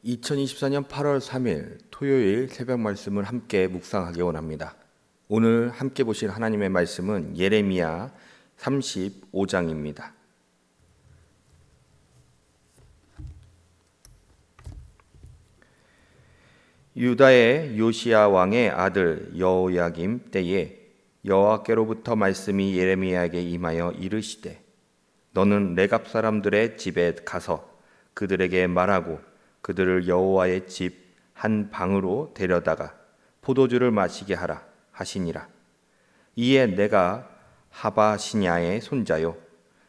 2024년 8월 3일 토요일 새벽 말씀을 함께 묵상하기 원합니다. 오늘 함께 보실 하나님의 말씀은 예레미야 35장입니다. 유다의 요시야 왕의 아들 여호야김 때에 여호와께로부터 말씀이 예레미야에게 임하여 이르시되 너는 레갑 사람들의 집에 가서 그들에게 말하고 그들을 여호와의 집 한 방으로 데려다가 포도주를 마시게 하라 하시니라. 이에 내가 하바시냐의 손자요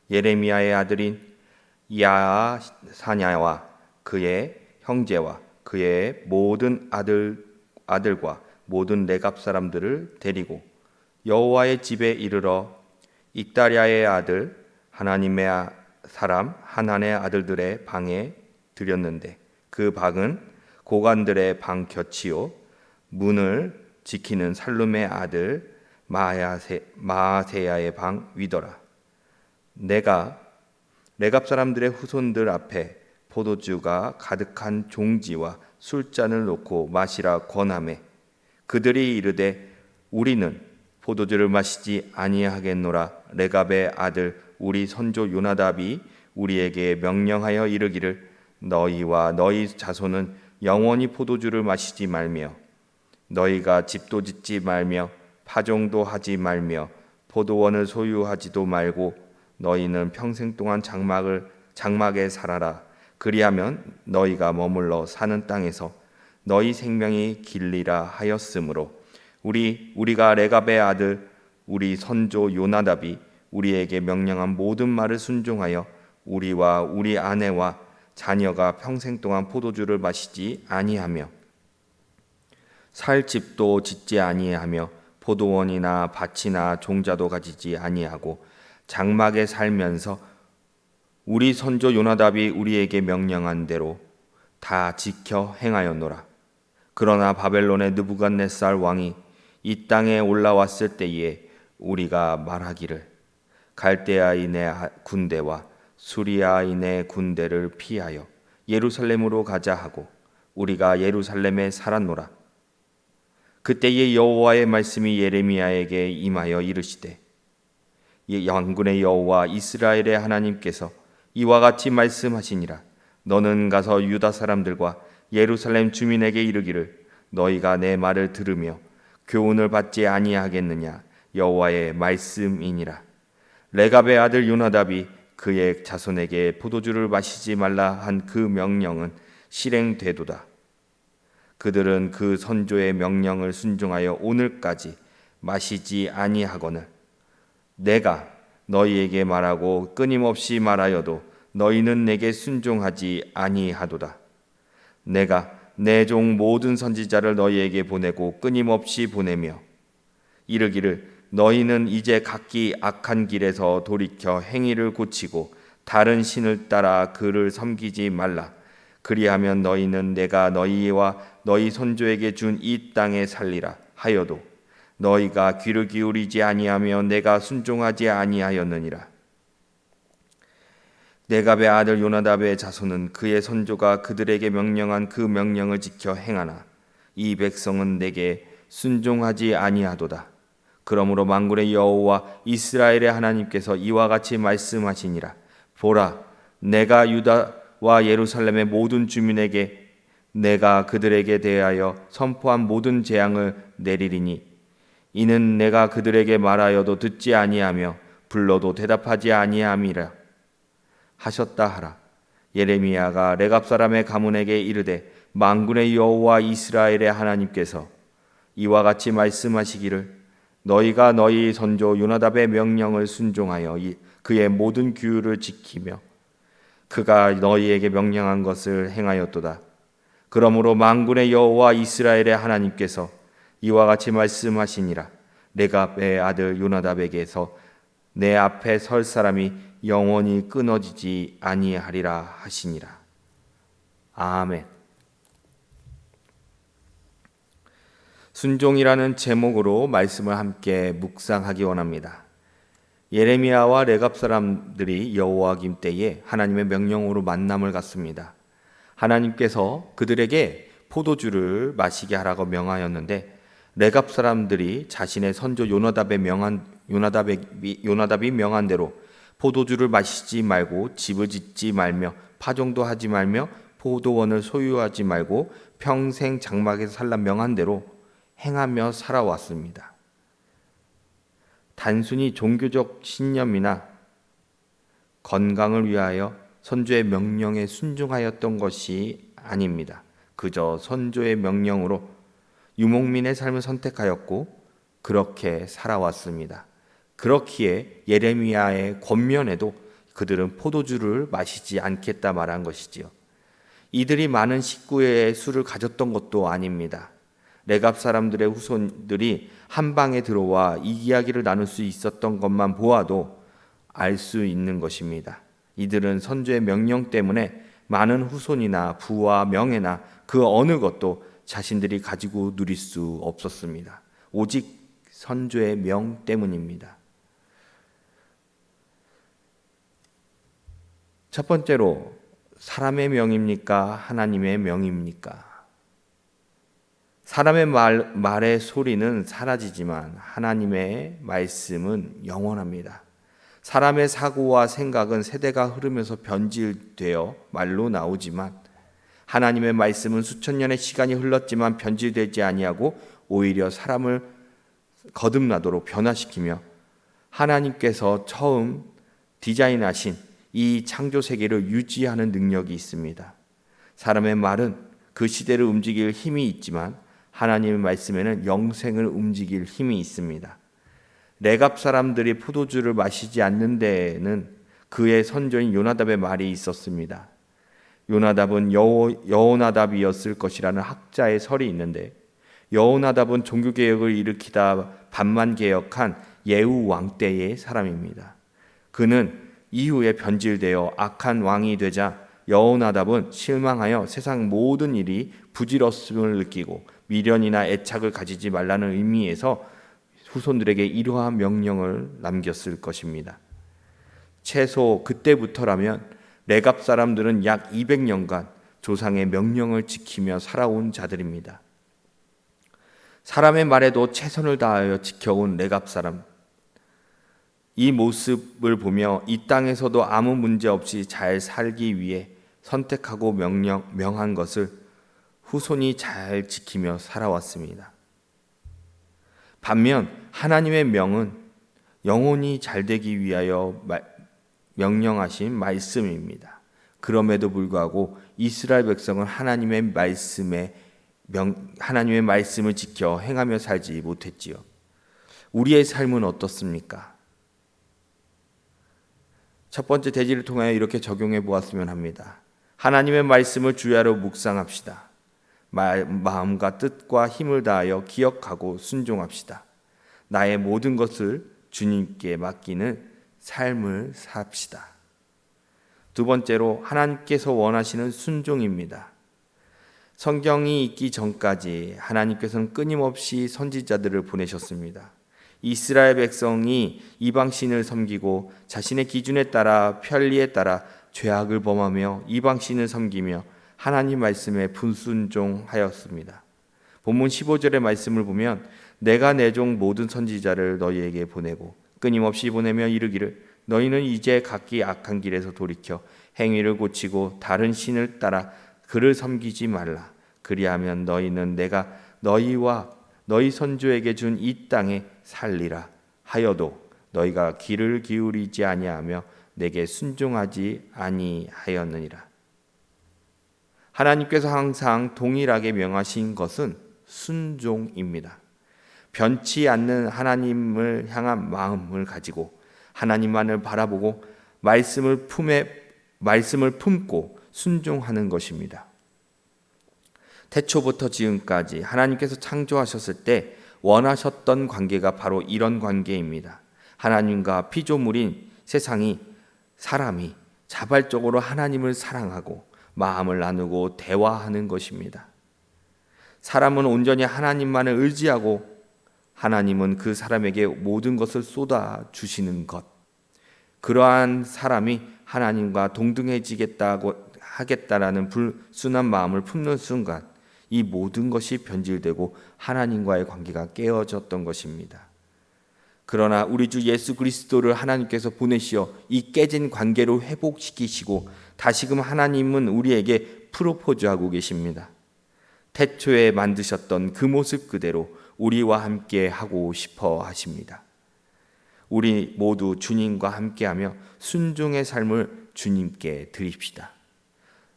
예레미야의 아들인 야사냐와 그의 형제와 그의 모든 아들과 모든 레갑 사람들을 데리고 여호와의 집에 이르러 익다랴의 아들 하나님의 사람 하난의 아들들의 방에 들였는데 그 방은 고관들의 방 곁이요 문을 지키는 살룸의 아들 마아세야의 방 위더라. 내가 레갑 사람들의 후손들 앞에 포도주가 가득한 종지와 술잔을 놓고 마시라 권하매 그들이 이르되 우리는 포도주를 마시지 아니하겠노라. 레갑의 아들 우리 선조 요나답이 우리에게 명령하여 이르기를 너희와 너희 자손은 영원히 포도주를 마시지 말며 너희가 집도 짓지 말며 파종도 하지 말며 포도원을 소유하지도 말고 너희는 평생 동안 장막에 살아라. 그리하면 너희가 머물러 사는 땅에서 너희 생명이 길리라 하였으므로 우리가 레갑의 아들 우리 선조 요나답이 우리에게 명령한 모든 말을 순종하여 우리와 우리 아내와 자녀가 평생 동안 포도주를 마시지 아니하며 살 집도 짓지 아니하며 포도원이나 밭이나 종자도 가지지 아니하고 장막에 살면서 우리 선조 요나답이 우리에게 명령한 대로 다 지켜 행하였노라. 그러나 바벨론의 느부갓네살 왕이 이 땅에 올라왔을 때에 우리가 말하기를 갈대아인의 군대와 수리아인의 군대를 피하여 예루살렘으로 가자 하고 우리가 예루살렘에 살았노라. 그때에 여호와의 말씀이 예레미야에게 임하여 이르시되 왕군의 여호와 이스라엘의 하나님께서 이와 같이 말씀하시니라. 너는 가서 유다 사람들과 예루살렘 주민에게 이르기를 너희가 내 말을 들으며 교훈을 받지 아니하겠느냐. 여호와의 말씀이니라. 레갑의 아들 요나답이 그의 자손에게 포도주를 마시지 말라 한 그 명령은 실행되도다. 그들은 그 선조의 명령을 순종하여 오늘까지 마시지 아니하거늘 내가 너희에게 말하고 끊임없이 말하여도 너희는 내게 순종하지 아니하도다. 내가 내 종 모든 선지자를 너희에게 보내고 끊임없이 보내며 이르기를 너희는 이제 각기 악한 길에서 돌이켜 행위를 고치고 다른 신을 따라 그를 섬기지 말라. 그리하면 너희는 내가 너희와 너희 선조에게 준 이 땅에 살리라 하여도 너희가 귀를 기울이지 아니하며 내가 순종하지 아니하였느니라. 레갑의 아들 요나답의 자손은 그의 선조가 그들에게 명령한 그 명령을 지켜 행하나 이 백성은 내게 순종하지 아니하도다. 그러므로 만군의 여호와 이스라엘의 하나님께서 이와 같이 말씀하시니라. 보라, 내가 유다와 예루살렘의 모든 주민에게 내가 그들에게 대하여 선포한 모든 재앙을 내리리니 이는 내가 그들에게 말하여도 듣지 아니하며 불러도 대답하지 아니함이라 하셨다 하라. 예레미야가 레갑 사람의 가문에게 이르되 만군의 여호와 이스라엘의 하나님께서 이와 같이 말씀하시기를 너희가 너희 선조 요나답의 명령을 순종하여 그의 모든 규율을 지키며 그가 너희에게 명령한 것을 행하였도다. 그러므로 만군의 여호와 이스라엘의 하나님께서 이와 같이 말씀하시니라. 레갑의 아들 요나답에게서 내 앞에 설 사람이 영원히 끊어지지 아니하리라 하시니라. 아멘. 순종이라는 제목으로 말씀을 함께 묵상하기 원합니다. 예레미야와 레갑 사람들이 여호와김 때에 하나님의 명령으로 만남을 갖습니다. 하나님께서 그들에게 포도주를 마시게 하라고 명하였는데 레갑 사람들이 자신의 선조 요나답이 명한 대로 포도주를 마시지 말고 집을 짓지 말며 파종도 하지 말며 포도원을 소유하지 말고 평생 장막에서 살라 명한 대로 행하며 살아왔습니다. 단순히 종교적 신념이나 건강을 위하여 선조의 명령에 순종하였던 것이 아닙니다. 그저 선조의 명령으로 유목민의 삶을 선택하였고 그렇게 살아왔습니다. 그렇기에 예레미야의 권면에도 그들은 포도주를 마시지 않겠다 말한 것이지요. 이들이 많은 식구의 수를 가졌던 것도 아닙니다. 레갑 사람들의 후손들이 한 방에 들어와 이 이야기를 나눌 수 있었던 것만 보아도 알 수 있는 것입니다. 이들은 선조의 명령 때문에 많은 후손이나 부와 명예나 그 어느 것도 자신들이 가지고 누릴 수 없었습니다. 오직 선조의 명 때문입니다. 첫 번째로, 사람의 명입니까? 하나님의 명입니까? 사람의 말의 소리는 사라지지만 하나님의 말씀은 영원합니다. 사람의 사고와 생각은 세대가 흐르면서 변질되어 말로 나오지만 하나님의 말씀은 수천 년의 시간이 흘렀지만 변질되지 아니하고 오히려 사람을 거듭나도록 변화시키며 하나님께서 처음 디자인하신 이 창조 세계를 유지하는 능력이 있습니다. 사람의 말은 그 시대를 움직일 힘이 있지만 하나님의 말씀에는 영생을 움직일 힘이 있습니다. 레갑 사람들이 포도주를 마시지 않는 데에는 그의 선조인 요나답의 말이 있었습니다. 요나답은 여호나답이었을 것이라는 학자의 설이 있는데 여호나답은 종교개혁을 일으키다 반만 개혁한 예후 왕 때의 사람입니다. 그는 이후에 변질되어 악한 왕이 되자 여호나답은 실망하여 세상 모든 일이 부질없음을 느끼고 미련이나 애착을 가지지 말라는 의미에서 후손들에게 이러한 명령을 남겼을 것입니다. 최소 그때부터라면 레갑 사람들은 약 200년간 조상의 명령을 지키며 살아온 자들입니다. 사람의 말에도 최선을 다하여 지켜온 레갑 사람, 이 모습을 보며 이 땅에서도 아무 문제 없이 잘 살기 위해 선택하고 명한 것을 후손이 잘 지키며 살아왔습니다. 반면 하나님의 명은 영혼이 잘 되기 위하여 명령하신 말씀입니다. 그럼에도 불구하고 이스라엘 백성은 하나님의 말씀을 지켜 행하며 살지 못했지요. 우리의 삶은 어떻습니까? 첫 번째 대지를 통하여 이렇게 적용해 보았으면 합니다. 하나님의 말씀을 주야로 묵상합시다. 마음과 뜻과 힘을 다하여 기억하고 순종합시다. 나의 모든 것을 주님께 맡기는 삶을 삽시다. 두 번째로, 하나님께서 원하시는 순종입니다. 성경이 있기 전까지 하나님께서는 끊임없이 선지자들을 보내셨습니다. 이스라엘 백성이 이방신을 섬기고 자신의 기준에 따라 편리에 따라 죄악을 범하며 이방신을 섬기며 하나님 말씀에 불순종하였습니다. 본문 15절의 말씀을 보면 내가 내 종 모든 선지자를 너희에게 보내고 끊임없이 보내며 이르기를 너희는 이제 각기 악한 길에서 돌이켜 행위를 고치고 다른 신을 따라 그를 섬기지 말라. 그리하면 너희는 내가 너희와 너희 선조에게 준 이 땅에 살리라 하여도 너희가 귀를 기울이지 아니하며 내게 순종하지 아니하였느니라. 하나님께서 항상 동일하게 명하신 것은 순종입니다. 변치 않는 하나님을 향한 마음을 가지고 하나님만을 바라보고 말씀을 품고 순종하는 것입니다. 태초부터 지금까지 하나님께서 창조하셨을 때 원하셨던 관계가 바로 이런 관계입니다. 하나님과 피조물인 사람이 자발적으로 하나님을 사랑하고 마음을 나누고 대화하는 것입니다. 사람은 온전히 하나님만을 의지하고 하나님은 그 사람에게 모든 것을 쏟아 주시는 것. 그러한 사람이 하나님과 동등해지겠다고 하겠다라는 불순한 마음을 품는 순간 이 모든 것이 변질되고 하나님과의 관계가 깨어졌던 것입니다. 그러나 우리 주 예수 그리스도를 하나님께서 보내시어 이 깨진 관계를 회복시키시고 다시금 하나님은 우리에게 프로포즈하고 계십니다. 태초에 만드셨던 그 모습 그대로 우리와 함께 하고 싶어 하십니다. 우리 모두 주님과 함께하며 순종의 삶을 주님께 드립시다.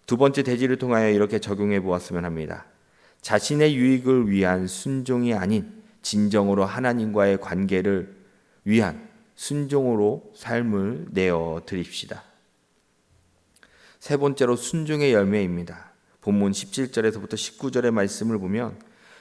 두 번째 대지를 통하여 이렇게 적용해 보았으면 합니다. 자신의 유익을 위한 순종이 아닌 진정으로 하나님과의 관계를 위한 순종으로 삶을 내어 드립시다. 세 번째로 순종의 열매입니다. 본문 17절에서부터 19절의 말씀을 보면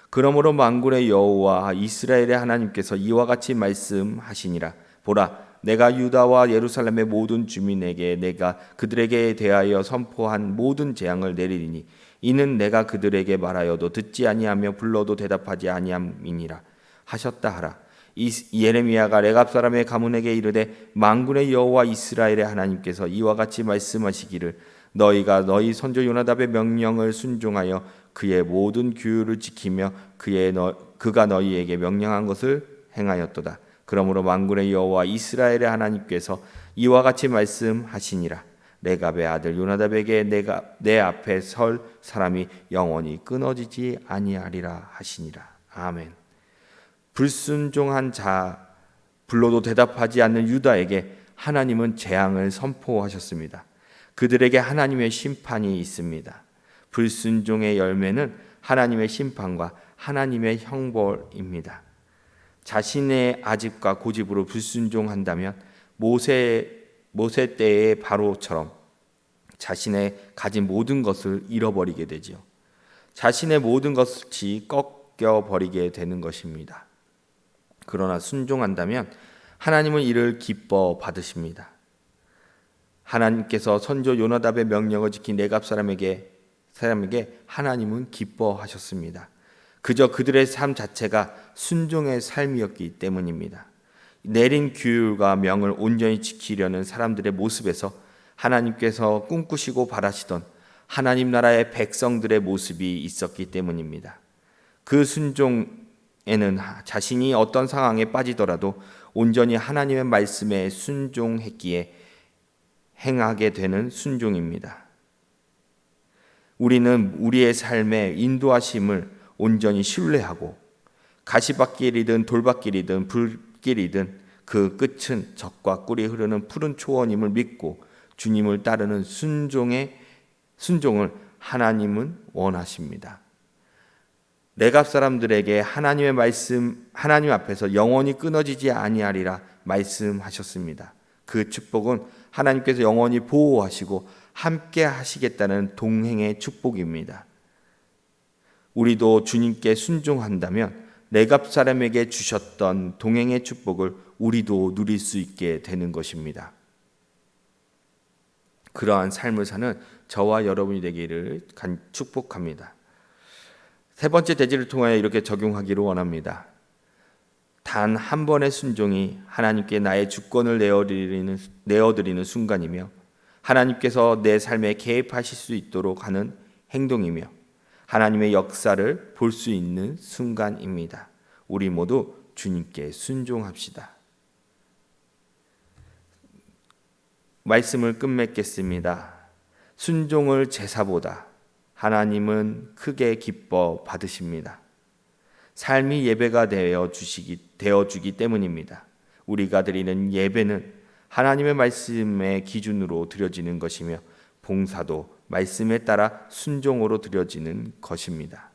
그러므로 만군의 여호와 이스라엘의 하나님께서 이와 같이 말씀하시니라. 보라, 내가 유다와 예루살렘의 모든 주민에게 내가 그들에게 대하여 선포한 모든 재앙을 내리리니 이는 내가 그들에게 말하여도 듣지 아니하며 불러도 대답하지 아니함이니라 하셨다 하라. 이 예레미야가 레갑 사람의 가문에게 이르되 만군의 여호와 이스라엘의 하나님께서 이와 같이 말씀하시기를 너희가 너희 선조 요나답의 명령을 순종하여 그의 모든 규율을 지키며 그가 너희에게 명령한 것을 행하였도다. 그러므로 만군의 여호와 이스라엘의 하나님께서 이와 같이 말씀하시니라. 레갑의 아들 요나답에게 내 앞에 설 사람이 영원히 끊어지지 아니하리라 하시니라. 아멘. 불순종한 자, 불러도 대답하지 않는 유다에게 하나님은 재앙을 선포하셨습니다. 그들에게 하나님의 심판이 있습니다. 불순종의 열매는 하나님의 심판과 하나님의 형벌입니다. 자신의 아집과 고집으로 불순종한다면 모세 때의 바로처럼 자신의 가진 모든 것을 잃어버리게 되지요. 자신의 모든 것이 꺾여버리게 되는 것입니다. 그러나 순종한다면 하나님은 이를 기뻐 받으십니다. 하나님께서 선조 요나답의 명령을 지킨 레갑 사람에게 하나님은 기뻐하셨습니다. 그저 그들의 삶 자체가 순종의 삶이었기 때문입니다. 내린 규율과 명을 온전히 지키려는 사람들의 모습에서 하나님께서 꿈꾸시고 바라시던 하나님 나라의 백성들의 모습이 있었기 때문입니다. 그 순종에는 자신이 어떤 상황에 빠지더라도 온전히 하나님의 말씀에 순종했기에 행하게 되는 순종입니다. 우리는 우리의 삶의 인도하심을 온전히 신뢰하고 가시밭길이든 돌밭길이든 불길이든 그 끝은 적과 꿀이 흐르는 푸른 초원임을 믿고 주님을 따르는 순종을 하나님은 원하십니다. 레갑 사람들에게 하나님의 말씀, 하나님 앞에서 영원히 끊어지지 아니하리라 말씀하셨습니다. 그 축복은 하나님께서 영원히 보호하시고 함께 하시겠다는 동행의 축복입니다. 우리도 주님께 순종한다면 레갑 사람에게 주셨던 동행의 축복을 우리도 누릴 수 있게 되는 것입니다. 그러한 삶을 사는 저와 여러분이 되기를 축복합니다. 세 번째 대지를 통하여 이렇게 적용하기를 원합니다. 단 한 번의 순종이 하나님께 나의 주권을 내어드리는 순간이며 하나님께서 내 삶에 개입하실 수 있도록 하는 행동이며 하나님의 역사를 볼 수 있는 순간입니다. 우리 모두 주님께 순종합시다. 말씀을 끝맺겠습니다. 순종을 제사보다 하나님은 크게 기뻐 받으십니다. 삶이 예배가 되어주기 때문입니다. 우리가 드리는 예배는 하나님의 말씀의 기준으로 드려지는 것이며 봉사도 말씀에 따라 순종으로 드려지는 것입니다.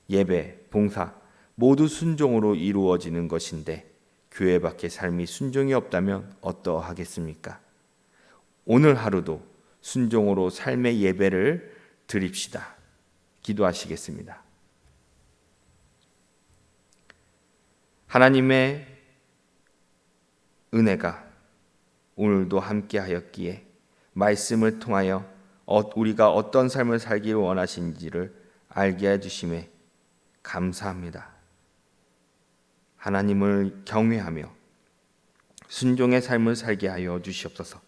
예배, 봉사 모두 순종으로 이루어지는 것인데 교회 밖의 삶이 순종이 없다면 어떠하겠습니까? 오늘 하루도 순종으로 삶의 예배를 드립시다. 기도하시겠습니다. 하나님의 은혜가 오늘도 함께하였기에 말씀을 통하여 우리가 어떤 삶을 살기를 원하신지를 알게 해주심에 감사합니다. 하나님을 경외하며 순종의 삶을 살게 하여 주시옵소서.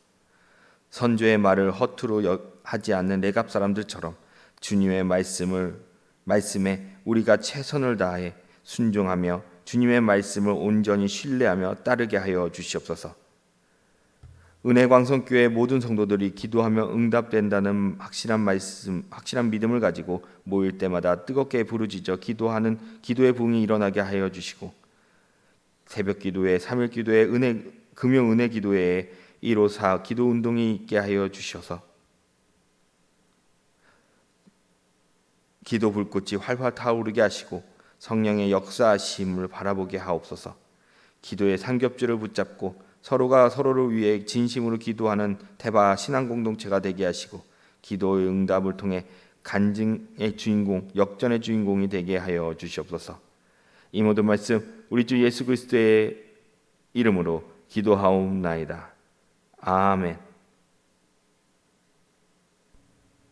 선조의 말을 허투루 하지 않는 레갑 사람들처럼 주님의 말씀에 우리가 최선을 다해 순종하며 주님의 말씀을 온전히 신뢰하며 따르게 하여 주시옵소서. 은혜광성교회 모든 성도들이 기도하며 응답된다는 확실한 믿음을 가지고 모일 때마다 뜨겁게 부르짖어 기도하는 기도의 부흥이 일어나게 하여 주시고, 새벽 기도회, 3일 기도회, 금요 은혜 기도회에 154 기도 운동이 있게 하여 주셔서 기도 불꽃이 활활 타오르게 하시고 성령의 역사하심을 바라보게 하옵소서. 기도의 삼겹줄을 붙잡고 서로가 서로를 위해 진심으로 기도하는 태바 신앙 공동체가 되게 하시고, 기도의 응답을 통해 간증의 주인공, 역전의 주인공이 되게 하여 주시옵소서. 이 모든 말씀 우리 주 예수 그리스도의 이름으로 기도하옵나이다. 아멘.